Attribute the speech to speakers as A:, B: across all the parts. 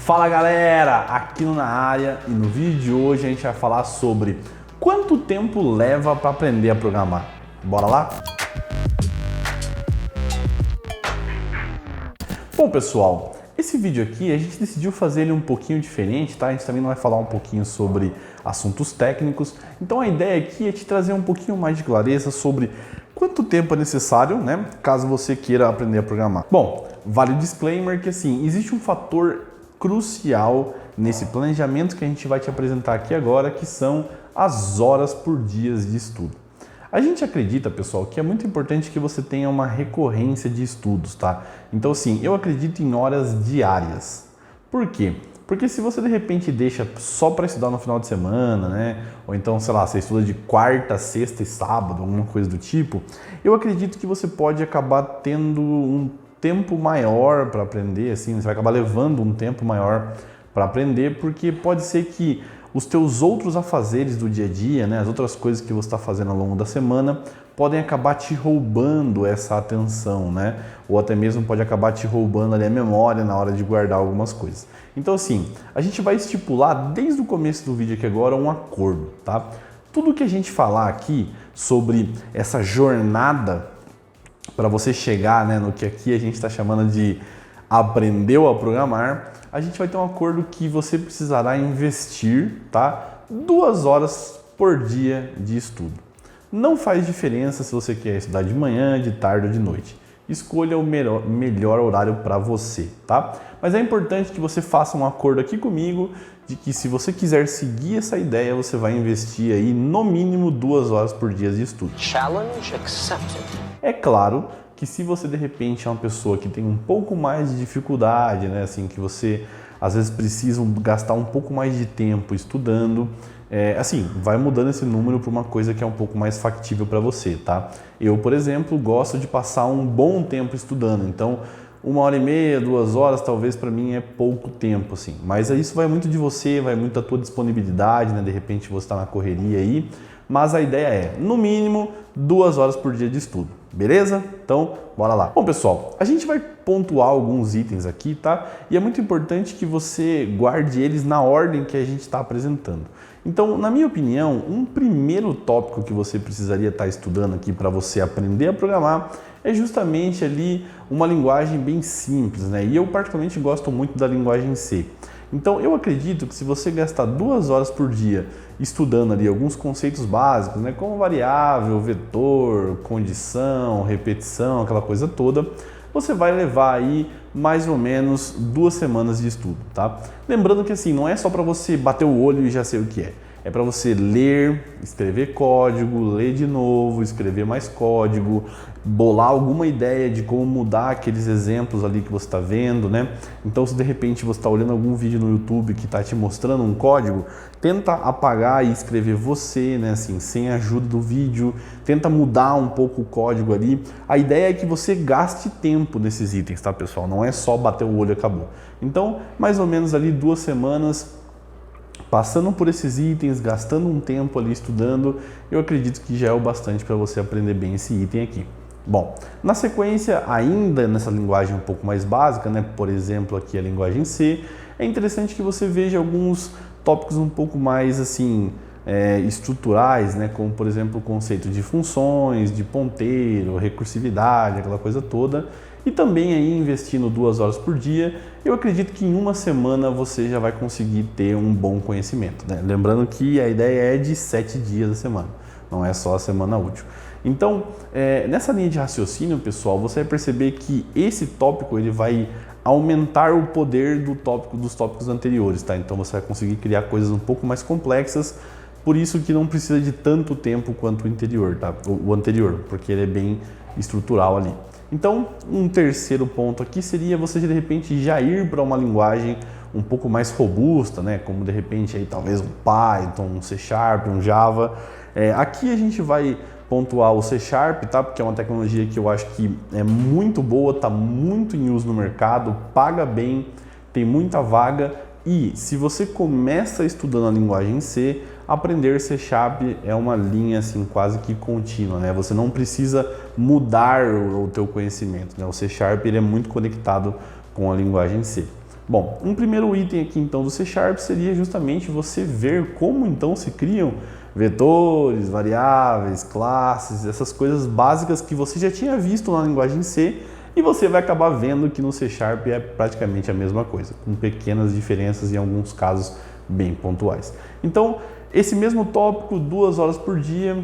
A: Fala galera, aqui Na Área, e no vídeo de hoje a gente vai falar sobre quanto tempo leva para aprender a programar. Bora lá? Bom pessoal, esse vídeo aqui a gente decidiu fazer ele um pouquinho diferente, tá? A gente também vai falar um pouquinho sobre assuntos técnicos, então a ideia aqui é te trazer um pouquinho mais de clareza sobre quanto tempo é necessário, né? Caso você queira aprender a programar. Bom, vale o disclaimer que assim, existe um fator crucial nesse planejamento que a gente vai te apresentar aqui agora, que são as horas por dia de estudo. A gente acredita, pessoal, que é muito importante que você tenha uma recorrência de estudos, tá? Então, assim, eu acredito em horas diárias. Por quê? Porque se você de repente deixa só para estudar no final de semana, né? Ou então, sei lá, você estuda de quarta, sexta e sábado, alguma coisa do tipo, eu acredito que você pode acabar tendo um tempo maior para aprender, assim, você vai acabar levando um tempo maior para aprender, porque pode ser que os teus outros afazeres do dia a dia, né, as outras coisas que você está fazendo ao longo da semana, podem acabar te roubando essa atenção, né? Ou até mesmo pode acabar te roubando ali a memória na hora de guardar algumas coisas. Então assim, a gente vai estipular desde o começo do vídeo aqui agora um acordo, tá? Tudo que a gente falar aqui sobre essa jornada para você chegar, né, no que aqui a gente está chamando de aprendeu a programar, a gente vai ter um acordo que você precisará investir, tá? 2 horas por dia de estudo. Não faz diferença se você quer estudar de manhã, de tarde ou de noite. Escolha o melhor horário para você, tá? Mas é importante que você faça um acordo aqui comigo de que se você quiser seguir essa ideia, você vai investir aí no mínimo 2 horas por dia de estudo.
B: Challenge accepted.
A: É claro que se você de repente é uma pessoa que tem um pouco mais de dificuldade, né, assim, que você às vezes precisa gastar um pouco mais de tempo estudando, assim, vai mudando esse número para uma coisa que é um pouco mais factível para você, tá? Eu, por exemplo, gosto de passar um bom tempo estudando, então 1h30, 2 horas, talvez para mim é pouco tempo, assim. Mas isso vai muito de você, vai muito da tua disponibilidade, né? De repente você está na correria aí, mas a ideia é, no mínimo, 2 horas por dia de estudo, beleza? Então, bora lá. Bom, pessoal, a gente vai pontuar alguns itens aqui, tá? E é muito importante que você guarde eles na ordem que a gente está apresentando. Então, na minha opinião, um primeiro tópico que você precisaria estar estudando aqui para você aprender a programar é justamente ali uma linguagem bem simples, né? E eu particularmente gosto muito da linguagem C. Então, eu acredito que se você gastar 2 horas por dia estudando ali alguns conceitos básicos, né, como variável, vetor, condição, repetição, aquela coisa toda, você vai levar aí mais ou menos 2 semanas de estudo, tá? Lembrando que assim, não é só para você bater o olho e já sei o que é. É para você ler, escrever código, ler de novo, escrever mais código, bolar alguma ideia de como mudar aqueles exemplos ali que você está vendo, né? Então, se de repente você está olhando algum vídeo no YouTube que está te mostrando um código, tenta apagar e escrever você, né? Assim, sem a ajuda do vídeo, tenta mudar um pouco o código ali. A ideia é que você gaste tempo nesses itens, tá, pessoal? Não é só bater o olho e acabou. Então, mais ou menos ali 2 semanas passando por esses itens, gastando um tempo ali estudando, eu acredito que já é o bastante para você aprender bem esse item aqui. Bom, na sequência, ainda nessa linguagem um pouco mais básica, né, por exemplo, aqui a linguagem C, é interessante que você veja alguns tópicos um pouco mais assim, estruturais, né, como por exemplo o conceito de funções, de ponteiro, recursividade, aquela coisa toda. E também aí investindo 2 horas por dia, eu acredito que em 1 semana você já vai conseguir ter um bom conhecimento, né? Lembrando que a ideia é de 7 dias da semana, não é só a semana útil. Então, nessa linha de raciocínio, pessoal, você vai perceber que esse tópico ele vai aumentar o poder dos tópicos anteriores, tá? Então você vai conseguir criar coisas um pouco mais complexas, por isso que não precisa de tanto tempo quanto o anterior, tá? O anterior, porque ele é bem estrutural ali. Então, um terceiro ponto aqui seria você de repente já ir para uma linguagem um pouco mais robusta, né? Como de repente aí talvez um Python, um C#, um Java. Aqui a gente vai pontuar o C#, tá? Porque é uma tecnologia que eu acho que é muito boa, está muito em uso no mercado, paga bem, tem muita vaga. E se você começa estudando a linguagem C, aprender C# é uma linha assim quase que contínua, né? Você não precisa mudar o teu conhecimento, né? O C# ele é muito conectado com a linguagem C. Bom, um primeiro item aqui então do C# seria justamente você ver como então se criam vetores, variáveis, classes, essas coisas básicas que você já tinha visto na linguagem C e você vai acabar vendo que no C# é praticamente a mesma coisa, com pequenas diferenças em alguns casos bem pontuais. Então, esse mesmo tópico, 2 horas por dia,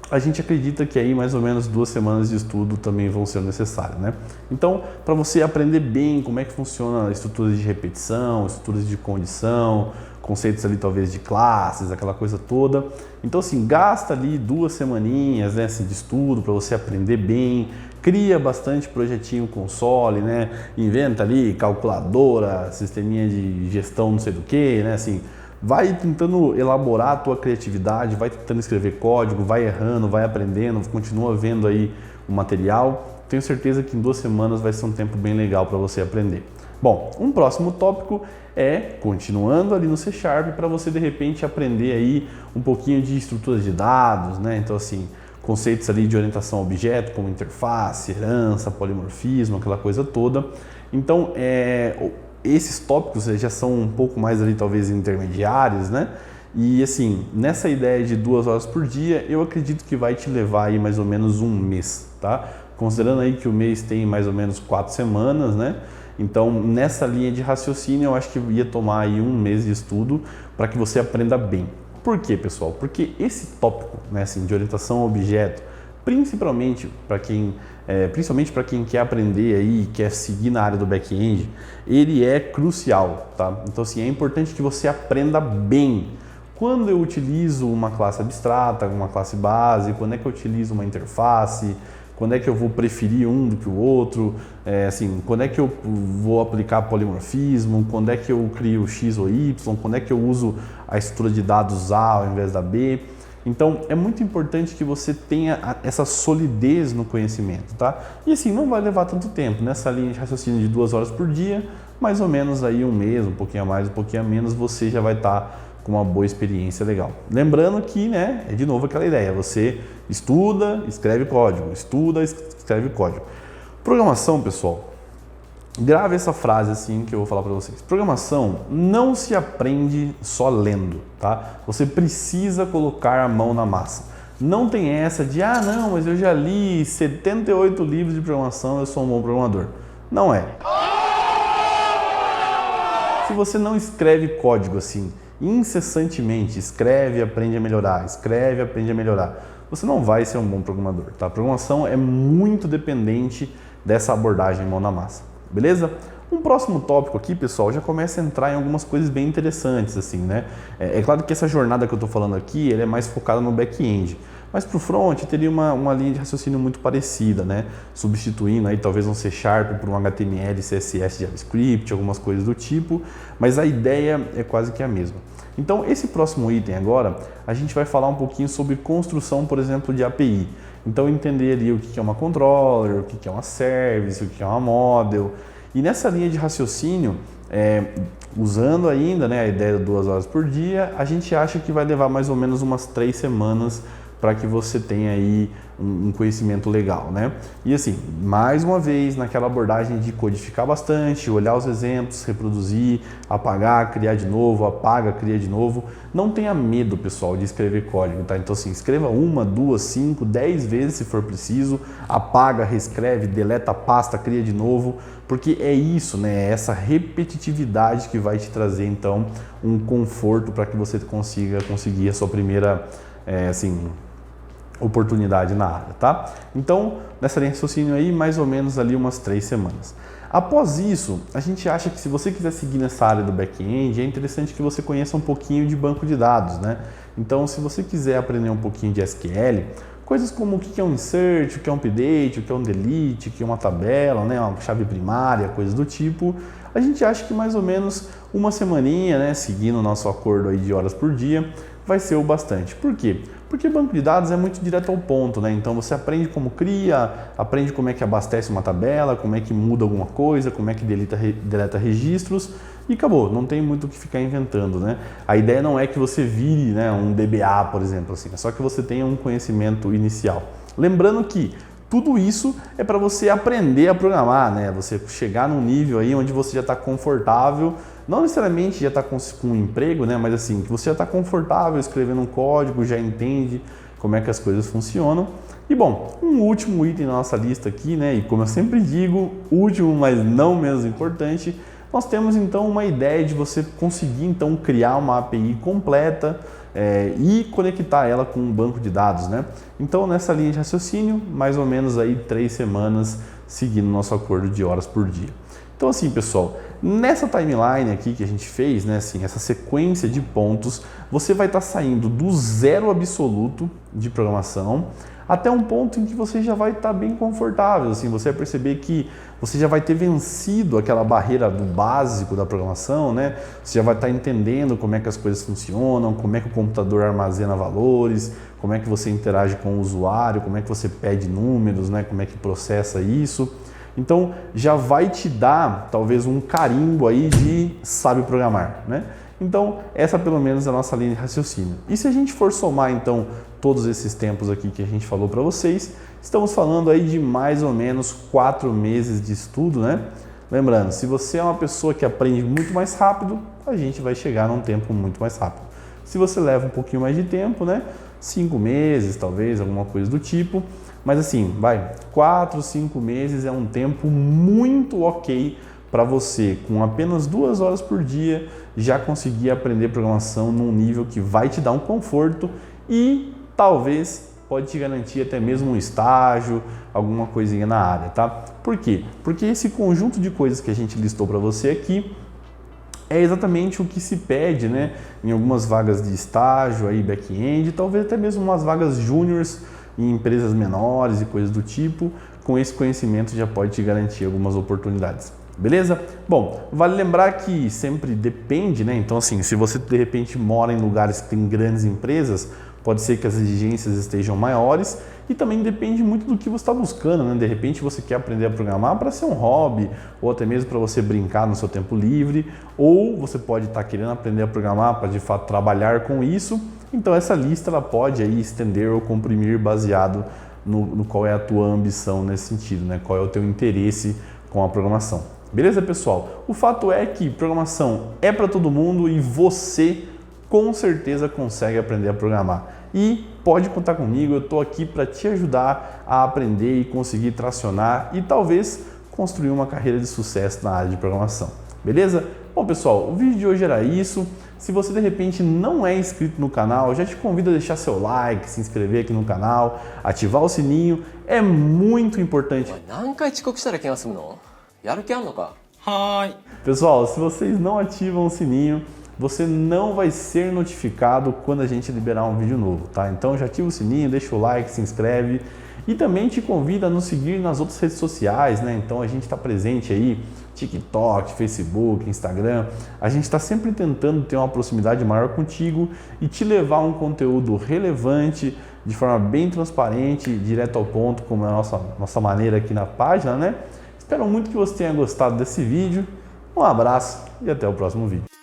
A: a gente acredita que aí mais ou menos 2 semanas de estudo também vão ser necessárias, né? Então, para você aprender bem como é que funciona estruturas de repetição, estruturas de condição, conceitos ali talvez de classes, aquela coisa toda. Então, assim, gasta ali 2 semaninhas, né, assim, de estudo para você aprender bem, cria bastante projetinho console, né? Inventa ali calculadora, sisteminha de gestão não sei do que, né? Assim, vai tentando elaborar a tua criatividade, vai tentando escrever código, vai errando, vai aprendendo, continua vendo aí o material. Tenho certeza que em 2 semanas vai ser um tempo bem legal para você aprender. Bom, um próximo tópico é continuando ali no C# para você de repente aprender aí um pouquinho de estruturas de dados, né? Então assim, conceitos ali de orientação a objeto, como interface, herança, polimorfismo, aquela coisa toda. Então, esses tópicos já são um pouco mais ali talvez intermediários, né? E assim, nessa ideia de 2 horas por dia, eu acredito que vai te levar aí mais ou menos um mês, tá? Considerando aí que o mês tem mais ou menos 4 semanas, né? Então, nessa linha de raciocínio, eu acho que ia tomar aí um mês de estudo para que você aprenda bem. Por quê, pessoal? Porque esse tópico, né, assim, de orientação a objeto, principalmente para quem quer aprender aí, quer seguir na área do back-end, ele é crucial, tá? Então, assim, é importante que você aprenda bem. Quando eu utilizo uma classe abstrata, uma classe base, quando é que eu utilizo uma interface, quando é que eu vou preferir um do que o outro, assim, quando é que eu vou aplicar polimorfismo, quando é que eu crio X ou Y, quando é que eu uso a estrutura de dados A ao invés da B. Então, é muito importante que você tenha essa solidez no conhecimento, tá? E assim, não vai levar tanto tempo, nessa linha de raciocínio de 2 horas por dia, mais ou menos aí um mês, um pouquinho a mais, um pouquinho a menos, você já vai estar com uma boa experiência legal. Lembrando que, né, é de novo aquela ideia, você estuda, escreve código, estuda, escreve código. Programação, pessoal, grave essa frase assim que eu vou falar para vocês. Programação não se aprende só lendo, tá? Você precisa colocar a mão na massa. Não tem essa de, não, mas eu já li 78 livros de programação, eu sou um bom programador. Não é. Se você não escreve código assim, incessantemente, escreve, aprende a melhorar, escreve, aprende a melhorar, você não vai ser um bom programador, tá? A programação é muito dependente dessa abordagem mão na massa, beleza? Um próximo tópico aqui, pessoal, já começa a entrar em algumas coisas bem interessantes, assim, né? É claro que essa jornada que eu estou falando aqui, ela é mais focada no back-end, mas para o front teria uma linha de raciocínio muito parecida, né? Substituindo aí talvez um C# por um HTML, CSS, JavaScript, algumas coisas do tipo, mas a ideia é quase que a mesma. Então, esse próximo item agora, a gente vai falar um pouquinho sobre construção, por exemplo, de API. Então, entender ali o que é uma controller, o que é uma service, o que é uma model. E nessa linha de raciocínio, usando ainda, né, a ideia de 2 horas por dia, a gente acha que vai levar mais ou menos umas 3 semanas para que você tenha aí um conhecimento legal, né? E assim, mais uma vez, naquela abordagem de codificar bastante, olhar os exemplos, reproduzir, apagar, criar de novo, apaga, cria de novo. Não tenha medo, pessoal, de escrever código, tá? Então assim, escreva 1, 2, 5, 10 vezes se for preciso, apaga, reescreve, deleta a pasta, cria de novo, porque é isso, né? É essa repetitividade que vai te trazer, então, um conforto para que você consiga conseguir a sua primeira, oportunidade na área, tá? Então, nessa linha de raciocínio aí, mais ou menos ali umas 3 semanas. Após isso, a gente acha que se você quiser seguir nessa área do back-end, é interessante que você conheça um pouquinho de banco de dados, né? Então, se você quiser aprender um pouquinho de SQL, coisas como o que é um insert, o que é um update, o que é um delete, o que é uma tabela, né? Uma chave primária, coisas do tipo, a gente acha que mais ou menos uma semaninha, né? Seguindo o nosso acordo aí de horas por dia, vai ser o bastante. Por quê? Porque banco de dados é muito direto ao ponto, né? Então você aprende como cria, aprende como é que abastece uma tabela, como é que muda alguma coisa, como é que deleta registros e acabou. Não tem muito o que ficar inventando, né? A ideia não é que você vire, né, um DBA, por exemplo, assim, é só que você tenha um conhecimento inicial. Lembrando que Tudo isso é para você aprender a programar, né? Você chegar num nível aí onde você já está confortável, não necessariamente já está com um emprego, né? Mas assim, que você já está confortável escrevendo um código, já entende como é que as coisas funcionam. E bom, um último item na nossa lista aqui, né? E como eu sempre digo, último, mas não menos importante, nós temos então uma ideia de você conseguir então criar uma API completa e conectar ela com um banco de dados, né? Então nessa linha de raciocínio, mais ou menos aí 3 semanas seguindo nosso acordo de horas por dia. Então assim, pessoal, nessa timeline aqui que a gente fez, né, assim, essa sequência de pontos, você vai estar saindo do zero absoluto de programação até um ponto em que você já vai estar bem confortável, assim, você vai perceber que você já vai ter vencido aquela barreira do básico da programação, né? Você já vai estar entendendo como é que as coisas funcionam, como é que o computador armazena valores, como é que você interage com o usuário, como é que você pede números, né? Como é que processa isso. Então, já vai te dar, talvez, um carimbo aí de sabe programar, né? Então, essa pelo menos é a nossa linha de raciocínio. E se a gente for somar, então, todos esses tempos aqui que a gente falou para vocês, estamos falando aí de mais ou menos 4 meses de estudo, né? Lembrando, se você é uma pessoa que aprende muito mais rápido, a gente vai chegar num tempo muito mais rápido. Se você leva um pouquinho mais de tempo, né? 5 meses, talvez, alguma coisa do tipo. Mas assim, 4, 5 meses é um tempo muito ok para você, com apenas 2 horas por dia, já conseguir aprender programação num nível que vai te dar um conforto e talvez pode te garantir até mesmo um estágio, alguma coisinha na área, tá? Por quê? Porque esse conjunto de coisas que a gente listou para você aqui é exatamente o que se pede, né, em algumas vagas de estágio, aí back-end, talvez até mesmo umas vagas júniors em empresas menores e coisas do tipo. Com esse conhecimento já pode te garantir algumas oportunidades. Beleza? Bom, vale lembrar que sempre depende, né? Então assim, se você de repente mora em lugares que tem grandes empresas, pode ser que as exigências estejam maiores e também depende muito do que você está buscando, né? De repente você quer aprender a programar para ser um hobby ou até mesmo para você brincar no seu tempo livre, ou você pode estar querendo aprender a programar para de fato trabalhar com isso. Então essa lista ela pode aí estender ou comprimir baseado no qual é a tua ambição nesse sentido, né? Qual é o teu interesse com a programação. Beleza, pessoal? O fato é que programação é para todo mundo e você com certeza consegue aprender a programar. E pode contar comigo, eu estou aqui para te ajudar a aprender e conseguir tracionar e talvez construir uma carreira de sucesso na área de programação. Beleza? Bom, pessoal, o vídeo de hoje era isso. Se você de repente não é inscrito no canal, já te convido a deixar seu like, se inscrever aqui no canal, ativar o sininho, é muito importante. Pessoal, se vocês não ativam o sininho, você não vai ser notificado quando a gente liberar um vídeo novo, tá? Então já ativa o sininho, deixa o like, se inscreve e também te convido a nos seguir nas outras redes sociais, né? Então a gente está presente aí, TikTok, Facebook, Instagram. A gente está sempre tentando ter uma proximidade maior contigo e te levar um conteúdo relevante, de forma bem transparente, direto ao ponto, como é a nossa maneira aqui na página, né? Espero muito que você tenha gostado desse vídeo. Um abraço e até o próximo vídeo.